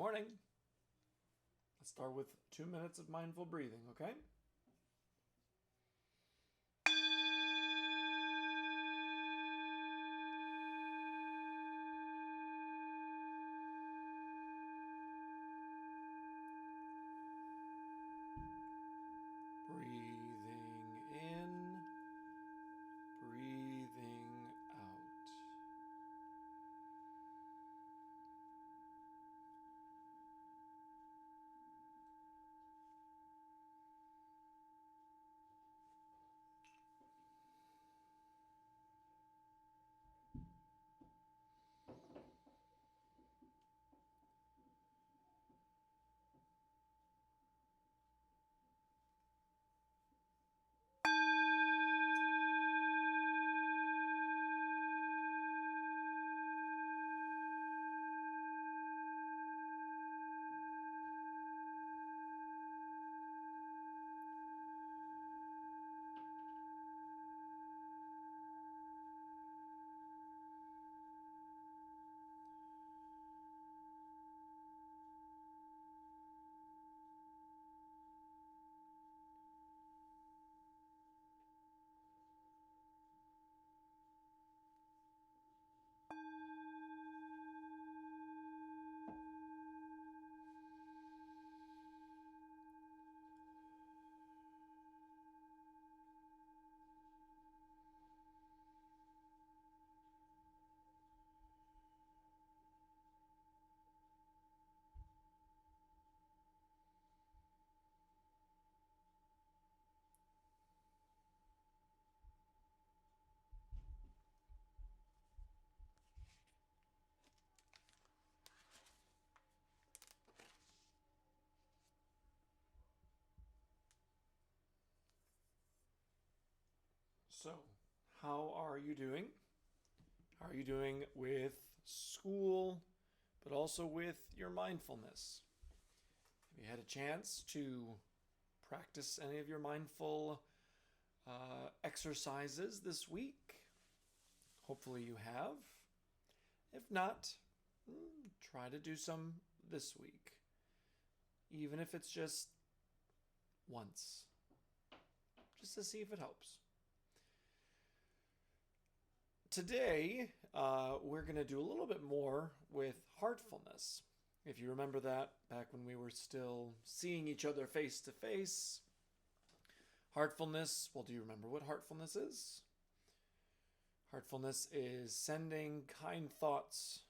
morning. Let's start with 2 minutes of mindful breathing, okay? Breathing in, breathing out. So, how are you doing? How are you doing with school, but also with your mindfulness? Have you had a chance to practice any of your mindful exercises this week? Hopefully you have. If not, try to do some this week, even if it's just once, just to see if it helps. Today, we're going to do a little bit more with heartfulness. If you remember that, back when we were still seeing each other face to face, heartfulness, well, do you remember what heartfulness is? Heartfulness is sending kind thoughts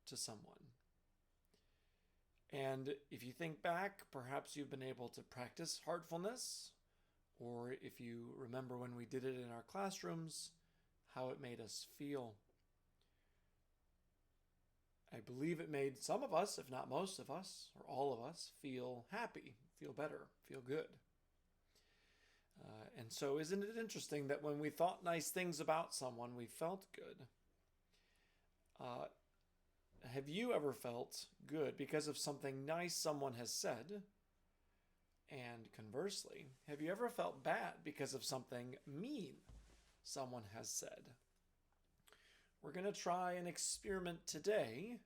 to someone. And if you think back, perhaps you've been able to practice heartfulness, or if you remember when we did it in our classrooms, how it made us feel. I believe it made some of us, if not most of us, or all of us, feel happy, feel better, feel good. And so isn't it interesting that when we thought nice things about someone, we felt good? Have you ever felt good because of something nice someone has said? And conversely, have you ever felt bad because of something mean someone has said? We're going to try an experiment today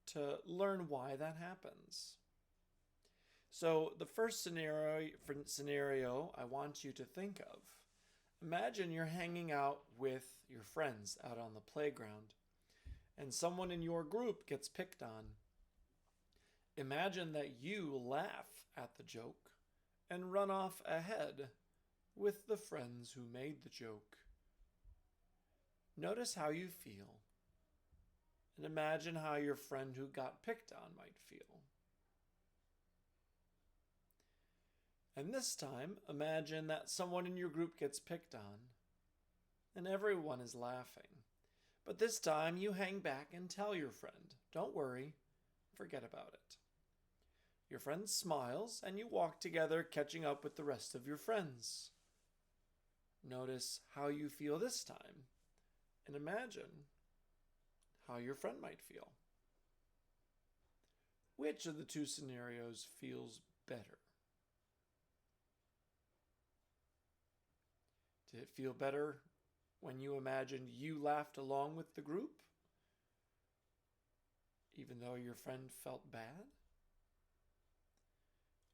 to learn why that happens. So the first scenario I want you to think of. Imagine you're hanging out with your friends out on the playground, and someone in your group gets picked on. Imagine that you laugh at the joke and run off ahead with the friends who made the joke. Notice how you feel, and imagine how your friend who got picked on might feel. And this time, imagine that someone in your group gets picked on, and everyone is laughing. But this time, you hang back and tell your friend, "Don't worry, forget about it." Your friend smiles, and you walk together, catching up with the rest of your friends. Notice how you feel this time, and imagine how your friend might feel. Which of the two scenarios feels better? Did it feel better when you imagined you laughed along with the group? even though your friend felt bad?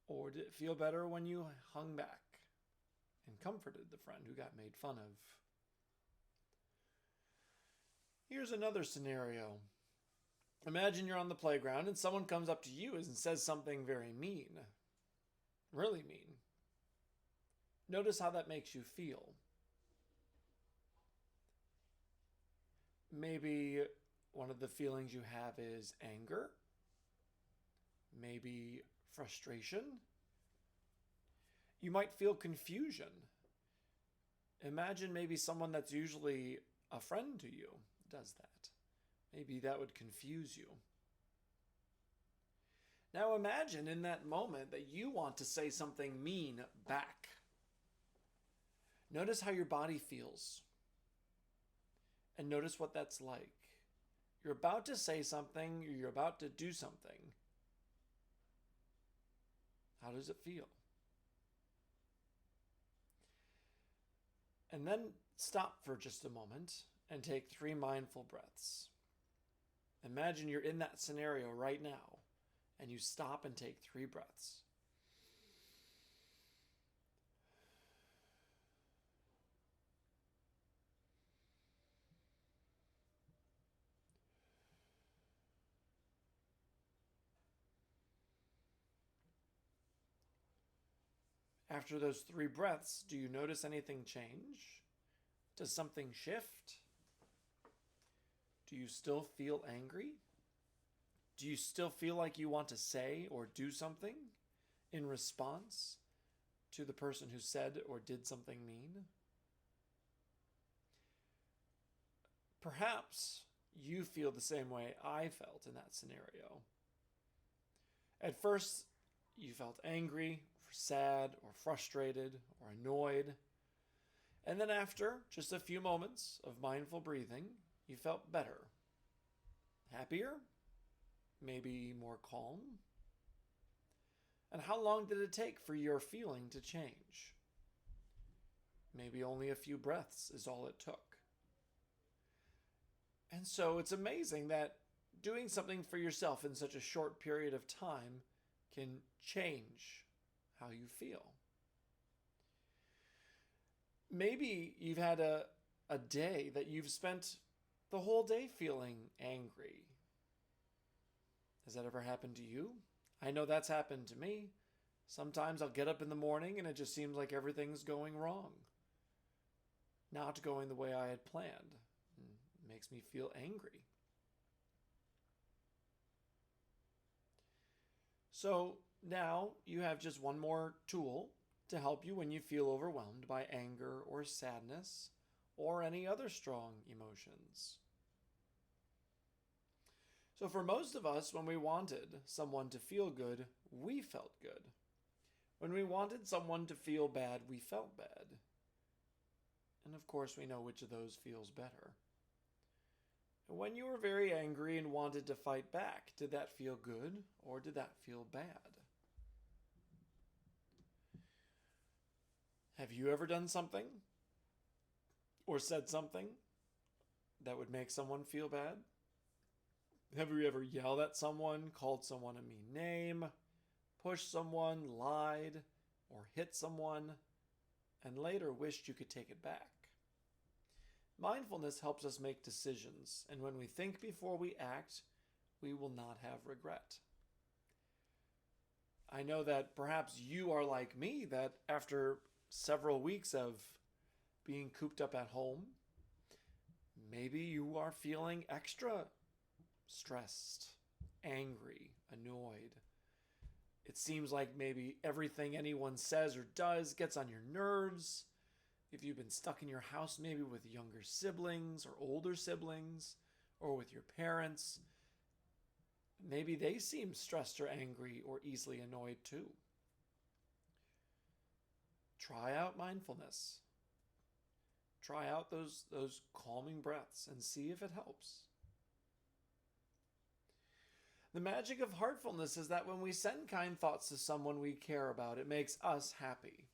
Or did it feel better when you hung back and comforted the friend who got made fun of? Here's another scenario. Imagine you're on the playground and someone comes up to you and says something very mean. Really mean. Notice how that makes you feel. Maybe one of the feelings you have is anger. Maybe frustration. You might feel confusion. Imagine maybe someone that's usually a friend to you does that. Maybe that would confuse you. Now imagine in that moment that you want to say something mean back. Notice how your body feels. And notice what that's like. You're about to say something, you're about to do something. How does it feel? And then stop for just a moment and take 3 mindful breaths. Imagine you're in that scenario right now, and you stop and take 3 breaths. After those 3 breaths, do you notice anything change? Does something shift? Do you still feel angry? Do you still feel like you want to say or do something in response to the person who said or did something mean? Perhaps you feel the same way I felt in that scenario. At first, you felt angry, or sad, or frustrated, or annoyed. And then after just a few moments of mindful breathing, you felt better. Happier? Maybe more calm? And how long did it take for your feeling to change? Maybe only a few breaths is all it took. And so it's amazing that doing something for yourself in such a short period of time can change how you feel. Maybe you've had a day that you've spent the whole day feeling angry. Has that ever happened to you? I know that's happened to me. Sometimes I'll get up in the morning and it just seems like everything's going wrong. Not going the way I had planned. It makes me feel angry. So now you have just one more tool to help you when you feel overwhelmed by anger or sadness or any other strong emotions. So for most of us, when we wanted someone to feel good, we felt good. When we wanted someone to feel bad, we felt bad. And of course, we know which of those feels better. When you were very angry and wanted to fight back, did that feel good or did that feel bad? Have you ever done something or said something that would make someone feel bad? Have you ever yelled at someone, called someone a mean name, pushed someone, lied, or hit someone, and later wished you could take it back? Mindfulness helps us make decisions, and when we think before we act, we will not have regret. I know that perhaps you are like me, that after several weeks of being cooped up at home, maybe you are feeling extra stressed, angry, annoyed. It seems like maybe everything anyone says or does gets on your nerves. If you've been stuck in your house, maybe with younger siblings or older siblings, or with your parents, maybe they seem stressed or angry or easily annoyed too. Try out mindfulness. Try out those calming breaths and see if it helps. The magic of heartfulness is that when we send kind thoughts to someone we care about, it makes us happy.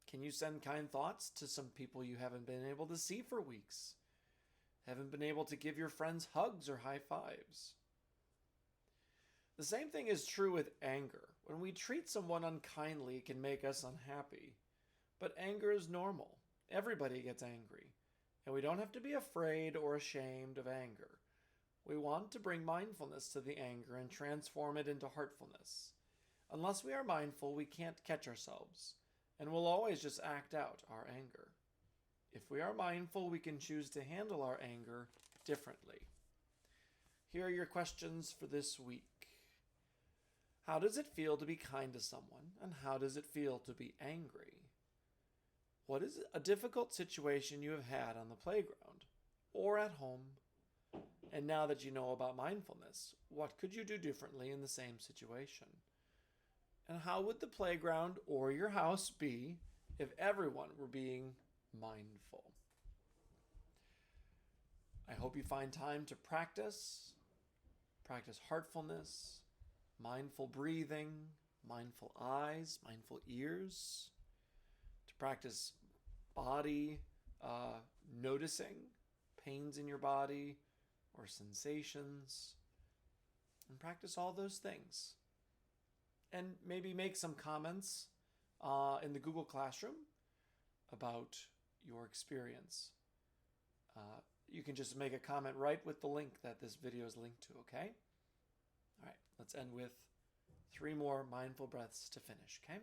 Can you send kind thoughts to some people you haven't been able to see for weeks? Haven't been able to give your friends hugs or high fives? The same thing is true with anger. When we treat someone unkindly, it can make us unhappy. But anger is normal. Everybody gets angry. And we don't have to be afraid or ashamed of anger. We want to bring mindfulness to the anger and transform it into heartfulness. Unless we are mindful, we can't catch ourselves, and we'll always just act out our anger. If we are mindful, we can choose to handle our anger differently. Here are your questions for this week. How does it feel to be kind to someone, and how does it feel to be angry? What is a difficult situation you have had on the playground or at home? And now that you know about mindfulness, what could you do differently in the same situation? And how would the playground or your house be if everyone were being mindful? I hope you find time to practice heartfulness, mindful breathing, mindful eyes, mindful ears, to practice body noticing pains in your body or sensations, and practice all those things. And maybe make some comments in the Google Classroom about your experience. You can just make a comment right with the link that this video is linked to, okay? All right, let's end with 3 more mindful breaths to finish, okay?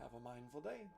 Have a mindful day.